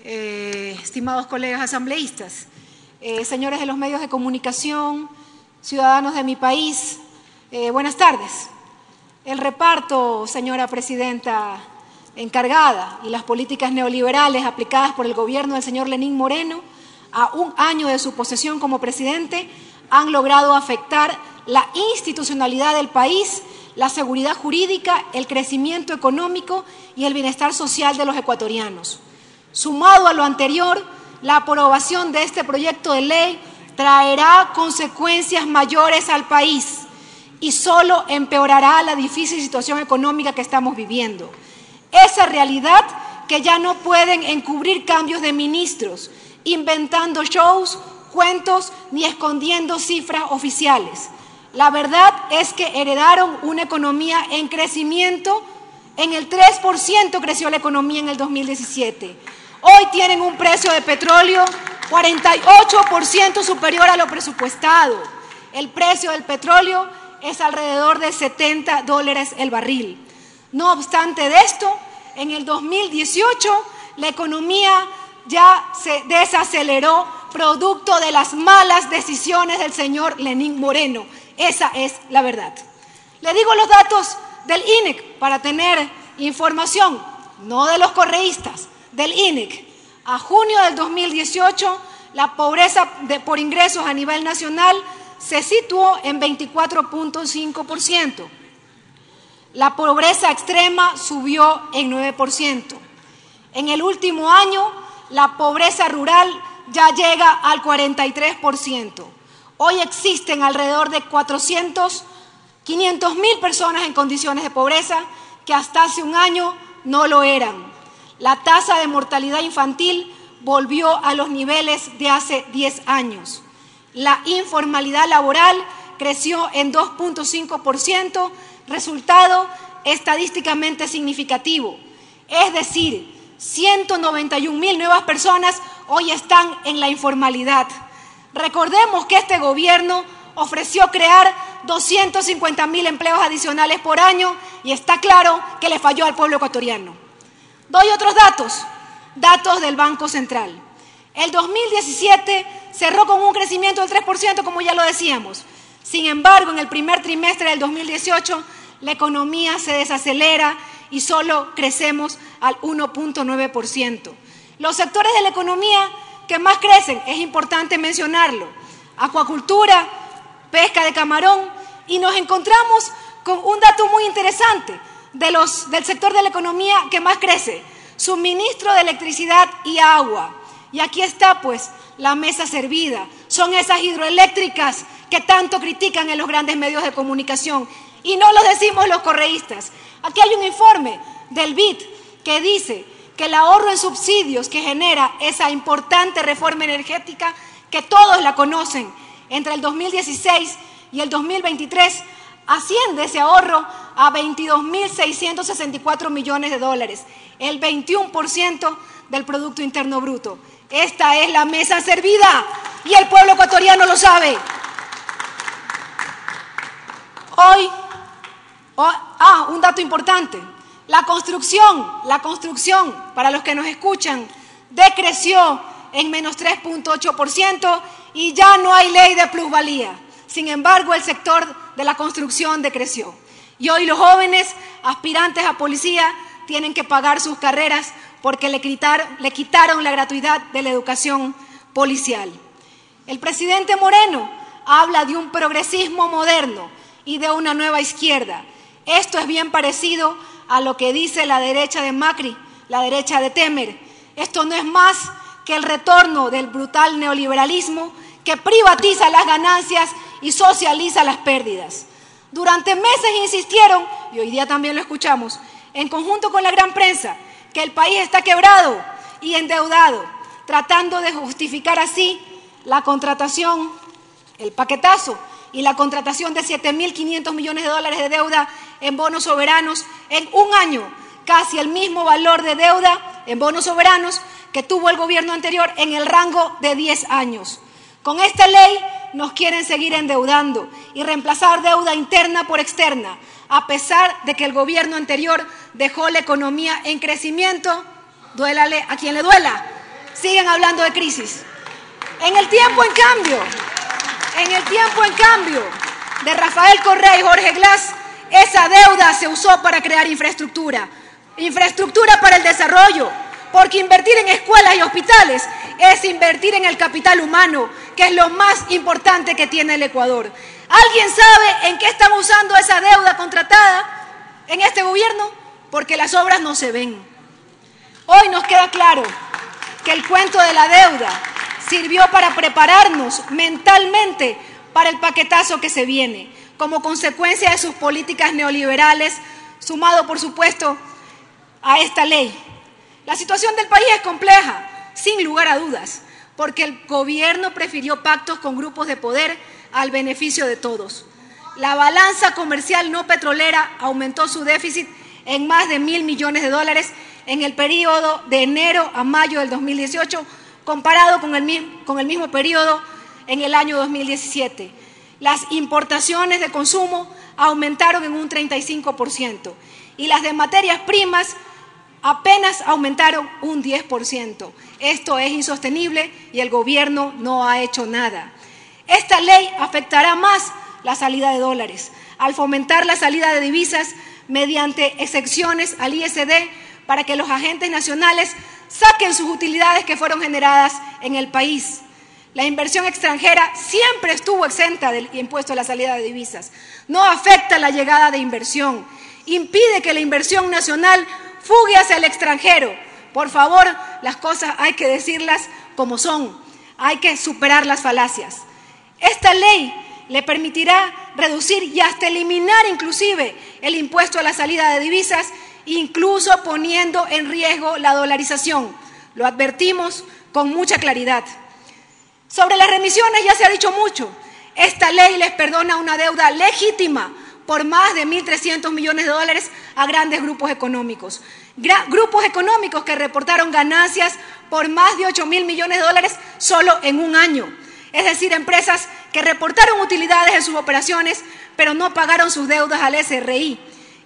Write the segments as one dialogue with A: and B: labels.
A: estimados colegas asambleístas, señores de los medios de comunicación, ciudadanos de mi país, buenas tardes. El reparto, señora presidenta encargada, y las políticas neoliberales aplicadas por el gobierno del señor Lenín Moreno a un año de su posesión como presidente han logrado afectar la institucionalidad del país, la seguridad jurídica, el crecimiento económico y el bienestar social de los ecuatorianos. Sumado a lo anterior, la aprobación de este proyecto de ley traerá consecuencias mayores al país y solo empeorará la difícil situación económica que estamos viviendo. Esa realidad que ya no pueden encubrir cambios de ministros, inventando shows, cuentos ni escondiendo cifras oficiales. La verdad es que heredaron una economía en crecimiento. En el 3% creció la economía en el 2017. Hoy tienen un precio de petróleo 48% superior a lo presupuestado. El precio del petróleo es alrededor de $70 el barril. No obstante de esto, en el 2018 la economía ya se desaceleró producto de las malas decisiones del señor Lenín Moreno. Esa es la verdad. Le digo los datos del INEC para tener información, no de los correístas, del INEC. A junio del 2018, la pobreza por ingresos a nivel nacional se situó en 24.5%. La pobreza extrema subió en 9%. En el último año, la pobreza rural ya llega al 43%. Hoy existen alrededor de 500.000 personas en condiciones de pobreza que hasta hace un año no lo eran. La tasa de mortalidad infantil volvió a los niveles de hace 10 años. La informalidad laboral creció en 2.5%, resultado estadísticamente significativo. Es decir, 191.000 nuevas personas hoy están en la informalidad. Recordemos que este gobierno ofreció crear 250.000 empleos adicionales por año y está claro que le falló al pueblo ecuatoriano. Doy otros datos del Banco Central. El 2017 cerró con un crecimiento del 3%, como ya lo decíamos. Sin embargo, en el primer trimestre del 2018, la economía se desacelera y solo crecemos al 1.9%. Los sectores de la economía que más crecen, es importante mencionarlo: acuacultura, pesca de camarón, y nos encontramos con un dato muy interesante del sector de la economía que más crece: suministro de electricidad y agua. Y aquí está pues la mesa servida. Son esas hidroeléctricas que tanto critican en los grandes medios de comunicación. Y no lo decimos los correístas. Aquí hay un informe del BID que dice que el ahorro en subsidios que genera esa importante reforma energética, que todos la conocen, entre el 2016 y el 2023, asciende ese ahorro a $22.664 millones, el 21% del Producto Interno Bruto. Esta es la mesa servida y el pueblo ecuatoriano lo sabe. Hoy, un dato importante: la construcción, para los que nos escuchan, decreció en menos 3.8% y ya no hay ley de plusvalía. Sin embargo, el sector de la construcción decreció. Y hoy los jóvenes aspirantes a policía tienen que pagar sus carreras porque le quitaron la gratuidad de la educación policial. El presidente Moreno habla de un progresismo moderno y de una nueva izquierda. Esto es bien parecido a lo que dice la derecha de Macri, la derecha de Temer. Esto no es más que el retorno del brutal neoliberalismo que privatiza las ganancias y socializa las pérdidas. Durante meses insistieron, y hoy día también lo escuchamos, en conjunto con la gran prensa, que el país está quebrado y endeudado, tratando de justificar así la contratación, el paquetazo y la contratación de $7.500 millones de deuda en bonos soberanos en un año, casi el mismo valor de deuda en bonos soberanos que tuvo el gobierno anterior en el rango de 10 años. Con esta ley nos quieren seguir endeudando y reemplazar deuda interna por externa, a pesar de que el gobierno anterior dejó la economía en crecimiento, duélale a quien le duela, siguen hablando de crisis. En el tiempo, en cambio, de Rafael Correa y Jorge Glass, esa deuda se usó para crear infraestructura para el desarrollo, porque invertir en escuelas y hospitales es invertir en el capital humano, que es lo más importante que tiene el Ecuador. ¿Alguien sabe en qué están usando esa deuda contratada en este gobierno? Porque las obras no se ven. Hoy nos queda claro que el cuento de la deuda sirvió para prepararnos mentalmente para el paquetazo que se viene, como consecuencia de sus políticas neoliberales, sumado, por supuesto, a esta ley. La situación del país es compleja, sin lugar a dudas, porque el gobierno prefirió pactos con grupos de poder al beneficio de todos. La balanza comercial no petrolera aumentó su déficit en más de 1.000 millones de dólares en el periodo de enero a mayo del 2018, comparado con el mismo periodo en el año 2017. Las importaciones de consumo aumentaron en un 35% y las de materias primas apenas aumentaron un 10%. Esto es insostenible y el gobierno no ha hecho nada. Esta ley afectará más la salida de dólares, al fomentar la salida de divisas mediante excepciones al ISD para que los agentes nacionales saquen sus utilidades que fueron generadas en el país. La inversión extranjera siempre estuvo exenta del impuesto a la salida de divisas. No afecta la llegada de inversión. Impide que la inversión nacional fugue hacia el extranjero. Por favor, las cosas hay que decirlas como son. Hay que superar las falacias. Esta ley le permitirá reducir y hasta eliminar inclusive el impuesto a la salida de divisas, incluso poniendo en riesgo la dolarización. Lo advertimos con mucha claridad. Sobre las remisiones ya se ha dicho mucho. Esta ley les perdona una deuda legítima por más de 1.300 millones de dólares a grandes grupos económicos. Grupos económicos que reportaron ganancias por más de 8.000 millones de dólares solo en un año. Es decir, empresas que reportaron utilidades en sus operaciones, pero no pagaron sus deudas al SRI.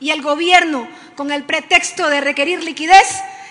A: Y el gobierno, con el pretexto de requerir liquidez,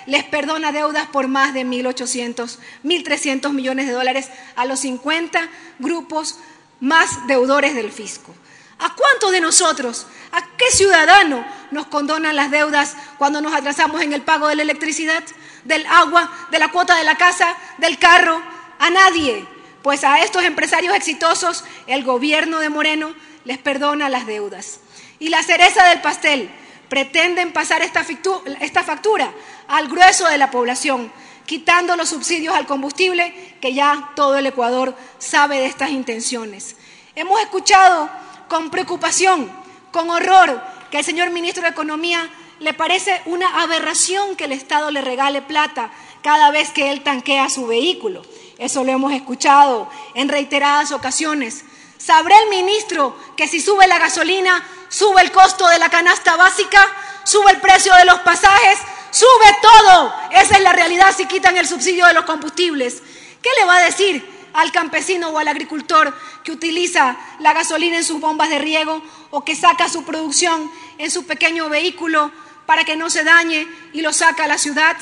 A: les perdona deudas por más de 1.300 millones de dólares a los 50 grupos más deudores del fisco. ¿A cuántos de nosotros, a qué ciudadano nos condonan las deudas cuando nos atrasamos en el pago de la electricidad, del agua, de la cuota de la casa, del carro? A nadie. Pues a estos empresarios exitosos el gobierno de Moreno les perdona las deudas. Y la cereza del pastel, pretenden pasar esta factura al grueso de la población, quitando los subsidios al combustible, que ya todo el Ecuador sabe de estas intenciones. Hemos escuchado con preocupación, con horror, que al señor ministro de Economía le parece una aberración que el Estado le regale plata cada vez que él tanquea su vehículo. Eso lo hemos escuchado en reiteradas ocasiones. ¿Sabrá el ministro que si sube la gasolina, sube el costo de la canasta básica, sube el precio de los pasajes, sube todo? Esa es la realidad si quitan el subsidio de los combustibles. ¿Qué le va a decir al campesino o al agricultor que utiliza la gasolina en sus bombas de riego o que saca su producción en su pequeño vehículo para que no se dañe y lo saca a la ciudad?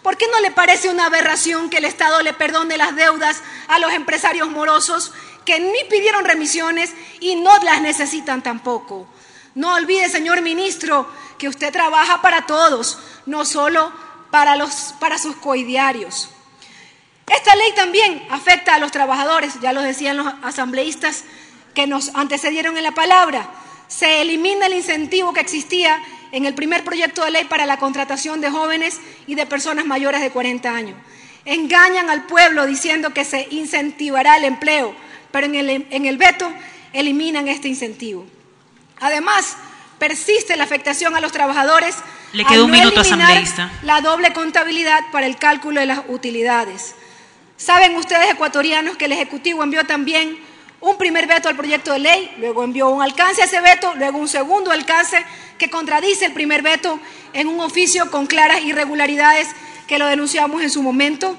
A: ¿Por qué no le parece una aberración que el Estado le perdone las deudas a los empresarios morosos que ni pidieron remisiones y no las necesitan tampoco? No olvide, señor ministro, que usted trabaja para todos, no solo para sus coidiarios. Esta ley también afecta a los trabajadores, ya lo decían los asambleístas que nos antecedieron en la palabra. Se elimina el incentivo que existía en el primer proyecto de ley para la contratación de jóvenes y de personas mayores de 40 años. Engañan al pueblo diciendo que se incentivará el empleo, pero en el veto eliminan este incentivo. Además, persiste la afectación a los trabajadores.
B: Le quedó un minuto, asambleísta.
A: La doble contabilidad para el cálculo de las utilidades. Saben ustedes, ecuatorianos, que el Ejecutivo envió también un primer veto al proyecto de ley, luego envió un alcance a ese veto, luego un segundo alcance que contradice el primer veto en un oficio con claras irregularidades que lo denunciamos en su momento.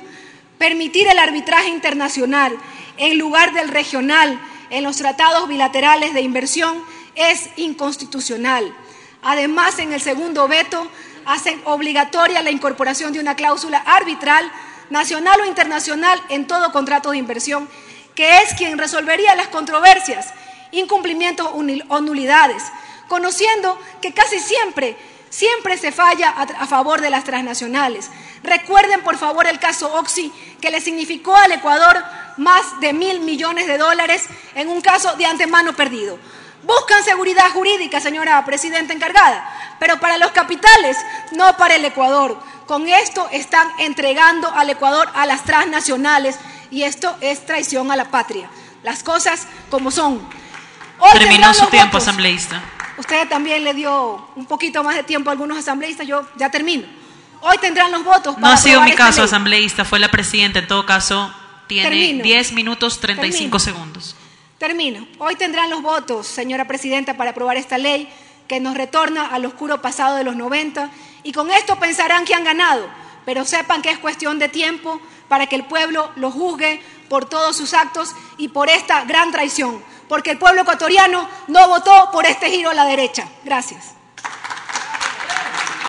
A: Permitir el arbitraje internacional en lugar del regional en los tratados bilaterales de inversión es inconstitucional. Además, en el segundo veto hacen obligatoria la incorporación de una cláusula arbitral nacional o internacional en todo contrato de inversión, que es quien resolvería las controversias, incumplimientos o nulidades, conociendo que casi siempre se falla a favor de las transnacionales. Recuerden, por favor, el caso Oxy, que le significó al Ecuador más de $1.000 millones en un caso de antemano perdido. Buscan seguridad jurídica, señora presidenta encargada, pero para los capitales, no para el Ecuador. Con esto están entregando al Ecuador a las transnacionales y esto es traición a la patria. Las cosas como son.
B: Terminó su tiempo, asambleísta.
A: Usted también le dio un poquito más de tiempo a algunos asambleístas, yo ya termino. Hoy tendrán los votos para
B: no ha sido mi caso,
A: ley.
B: asambleísta, fue la presidenta. En todo caso, tiene 10 minutos 35 segundos.
A: Termino. Hoy tendrán los votos, señora presidenta, para aprobar esta ley que nos retorna al oscuro pasado de los 90 y con esto pensarán que han ganado, pero sepan que es cuestión de tiempo para que el pueblo lo juzgue por todos sus actos y por esta gran traición, porque el pueblo ecuatoriano no votó por este giro a la derecha. Gracias.